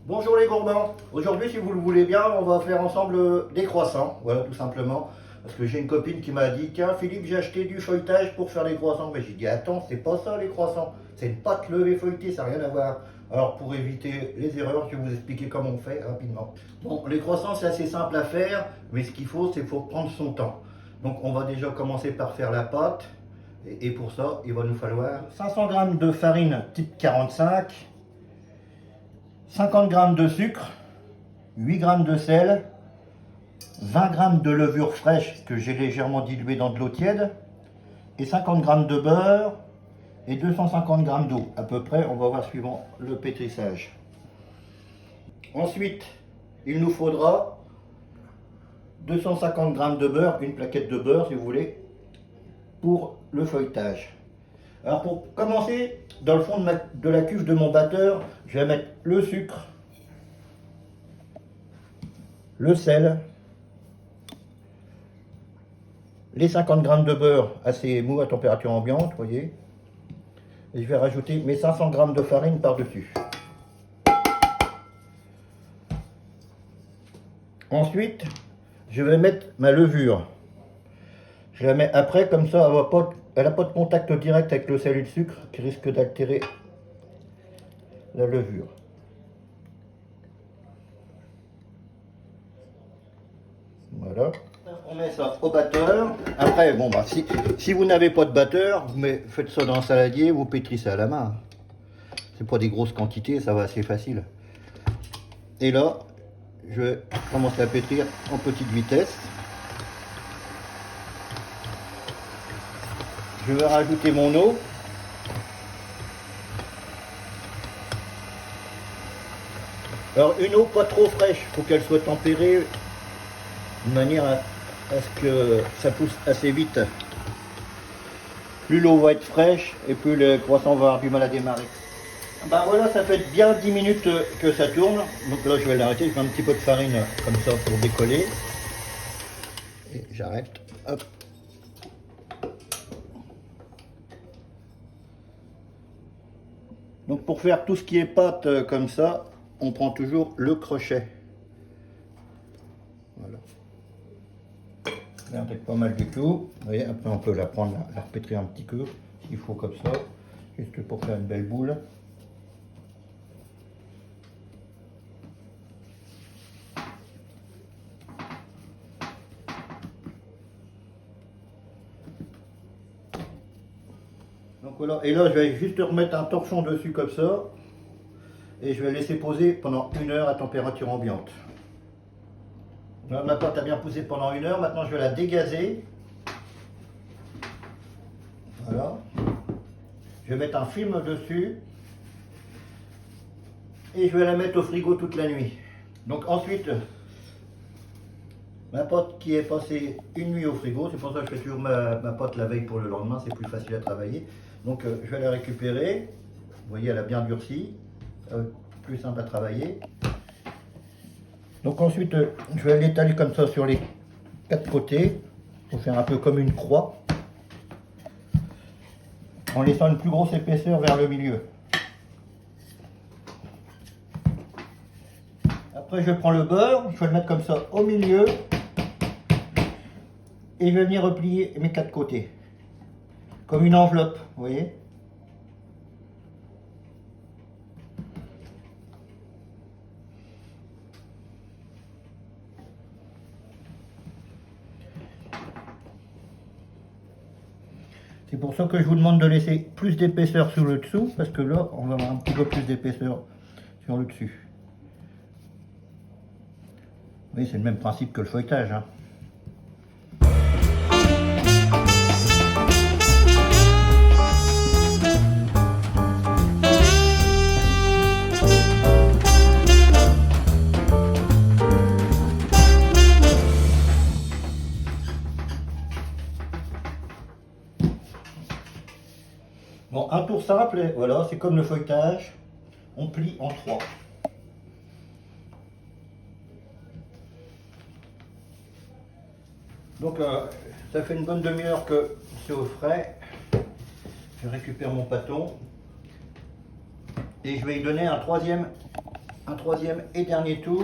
Bonjour les gourmands. Aujourd'hui, si vous le voulez bien, on va faire ensemble des croissants. Voilà, tout simplement. Parce que j'ai une copine qui m'a dit, tiens Philippe, j'ai acheté du feuilletage pour faire les croissants. Mais j'ai dit, attends, c'est pas ça les croissants. C'est une pâte levée feuilletée, ça n'a rien à voir. Alors pour éviter les erreurs, je vais vous expliquer comment on fait rapidement. Bon, les croissants, c'est assez simple à faire, mais ce qu'il faut, c'est qu'il faut prendre son temps. Donc on va déjà commencer par faire la pâte. Et pour ça, il va nous falloir 500 g de farine type 45, 50 g de sucre, 8 g de sel, 20 g de levure fraîche que j'ai légèrement diluée dans de l'eau tiède, et 50 g de beurre et 250 g d'eau. À peu près, on va voir suivant le pétrissage. Ensuite, il nous faudra 250 g de beurre, une plaquette de beurre si vous voulez, pour le feuilletage. Alors pour commencer, dans le fond de la cuve de mon batteur, je vais mettre le sucre, le sel, les 50 g de beurre assez mou à température ambiante, voyez, et je vais rajouter mes 500 g de farine par-dessus. Ensuite, je vais mettre ma levure. Je la mets après, comme ça, elle n'a pas de contact direct avec le sel et le sucre qui risque d'altérer la levure. Voilà. On met ça au batteur. Après, bon, bah, si vous n'avez pas de batteur, faites ça dans un saladier, vous pétrissez à la main. C'est pas des grosses quantités, ça va assez facile. Et là, je vais commencer à pétrir en petite vitesse. Je vais rajouter mon eau. Alors une eau pas trop fraîche, il faut qu'elle soit tempérée de manière à ce que ça pousse assez vite. Plus l'eau va être fraîche et plus le croissant va avoir du mal à démarrer. Ben voilà, ça fait bien 10 minutes que ça tourne. Donc là je vais l'arrêter, je mets un petit peu de farine comme ça pour décoller. Et j'arrête. Hop. Donc pour faire tout ce qui est pâte comme ça, on prend toujours le crochet. Voilà. Là, on pas mal du tout. Vous voyez, après on peut la prendre, la repétrir un petit peu, s'il faut comme ça, juste pour faire une belle boule. Donc voilà, et là je vais juste remettre un torchon dessus comme ça, et je vais laisser poser pendant 1 heure à température ambiante. Là, ma pâte a bien poussé pendant 1 heure, maintenant je vais la dégazer. Voilà. Je vais mettre un film dessus, et je vais la mettre au frigo toute la nuit. Donc ensuite, ma pâte qui est passée 1 nuit au frigo, c'est pour ça que je fais toujours ma pâte la veille pour le lendemain, c'est plus facile à travailler. Donc je vais la récupérer, vous voyez elle a bien durci, plus simple à travailler. Donc ensuite je vais l'étaler comme ça sur les 4 côtés, pour faire un peu comme une croix, en laissant une plus grosse épaisseur vers le milieu. Après je prends le beurre, je vais le mettre comme ça au milieu, et je vais venir replier mes 4 côtés. Comme une enveloppe, vous voyez. C'est pour ça que je vous demande de laisser plus d'épaisseur sur le dessous, parce que là, on va avoir un petit peu plus d'épaisseur sur le dessus. Oui, c'est le même principe que le feuilletage, hein. Bon, un tour simple, et voilà, c'est comme le feuilletage, on plie en 3. Donc ça fait une bonne demi-heure que c'est au frais. Je récupère mon pâton et je vais y donner un un troisième et dernier tour.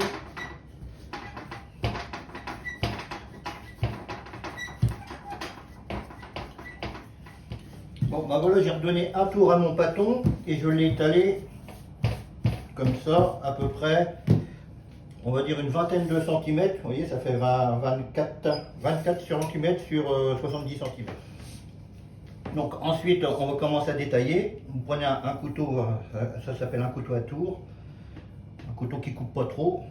Bon, bah voilà, j'ai redonné un tour à mon pâton et je l'ai étalé comme ça, à peu près, on va dire une vingtaine de centimètres. Vous voyez, ça fait 24 cm sur 70 cm. Donc ensuite, on va commencer à détailler. Vous prenez un couteau, ça s'appelle un couteau à tour, un couteau qui coupe pas trop.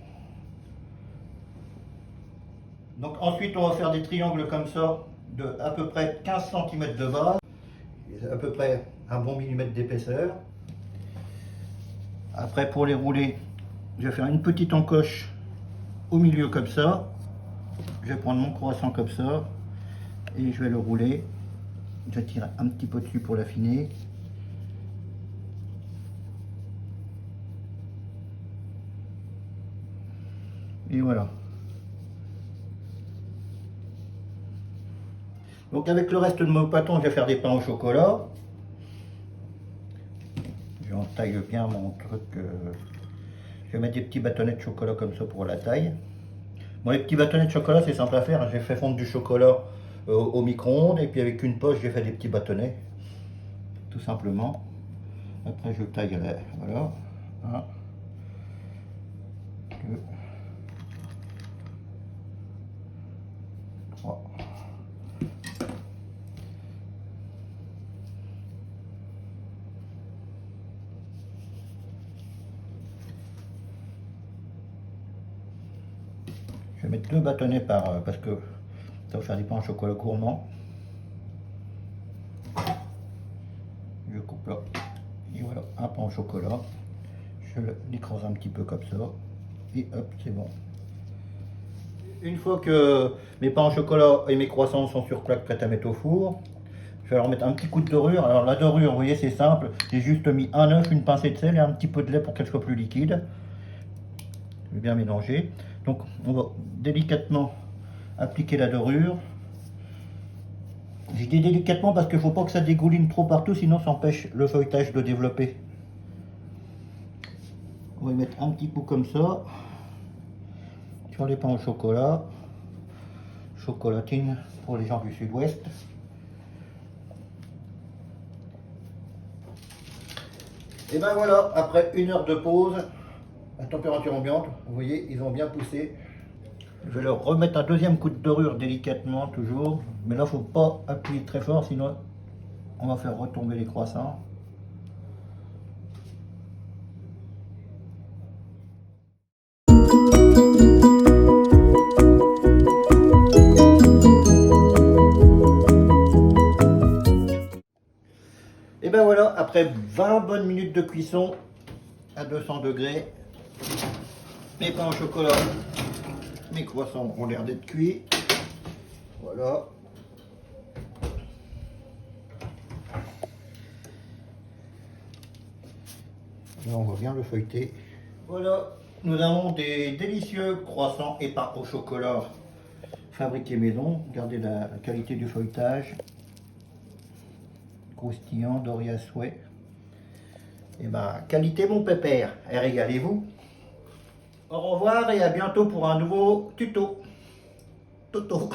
Donc ensuite, on va faire des triangles comme ça, de à peu près 15 cm de base, à peu près un bon millimètre d'épaisseur. Après, pour les rouler, je vais faire une petite encoche au milieu comme ça. Je vais prendre mon croissant comme ça et je vais le rouler. Je tire un petit peu dessus pour l'affiner. Et voilà. Donc avec le reste de mon pâton, je vais faire des pains au chocolat. J'en taille bien mon truc. Je vais mettre des petits bâtonnets de chocolat comme ça pour la taille. Bon, les petits bâtonnets de chocolat, c'est simple à faire. J'ai fait fondre du chocolat au micro-ondes et puis avec une poche, j'ai fait des petits bâtonnets. Tout simplement. Après, je taille, voilà. 1, 2, 3. Je vais mettre 2 bâtonnets parce que ça va faire des pains au chocolat gourmand. Je coupe là. Et voilà, un pain au chocolat. Je l'écrase un petit peu comme ça. Et hop, c'est bon. Une fois que mes pains au chocolat et mes croissants sont sur plaque prêts à mettre au four, je vais leur mettre un petit coup de dorure. Alors la dorure, vous voyez, c'est simple. J'ai juste mis un œuf, une pincée de sel et un petit peu de lait pour qu'elle soit plus liquide. Je vais bien mélanger. Donc on va délicatement appliquer la dorure. Je dis délicatement parce qu'il ne faut pas que ça dégouline trop partout, sinon ça empêche le feuilletage de développer. On va y mettre un petit coup comme ça sur les pains au chocolat. Chocolatine pour les gens du sud-ouest. Et ben voilà, après 1 heure de pause, à température ambiante, vous voyez, ils ont bien poussé. Je vais leur remettre un deuxième coup de dorure délicatement toujours, mais là il ne faut pas appuyer très fort, sinon on va faire retomber les croissants. Et ben voilà, après 20 bonnes minutes de cuisson à 200 degrés, mes pains au chocolat, mes croissants ont l'air d'être cuits. Voilà. Là, on va bien le feuilleter. Voilà, nous avons des délicieux croissants et pains au chocolat fabriqués maison. Regardez la qualité du feuilletage. Croustillant, doré à souhait. Et ben, qualité mon pépère. Et régalez-vous. Au revoir et à bientôt pour un nouveau tuto. Toto.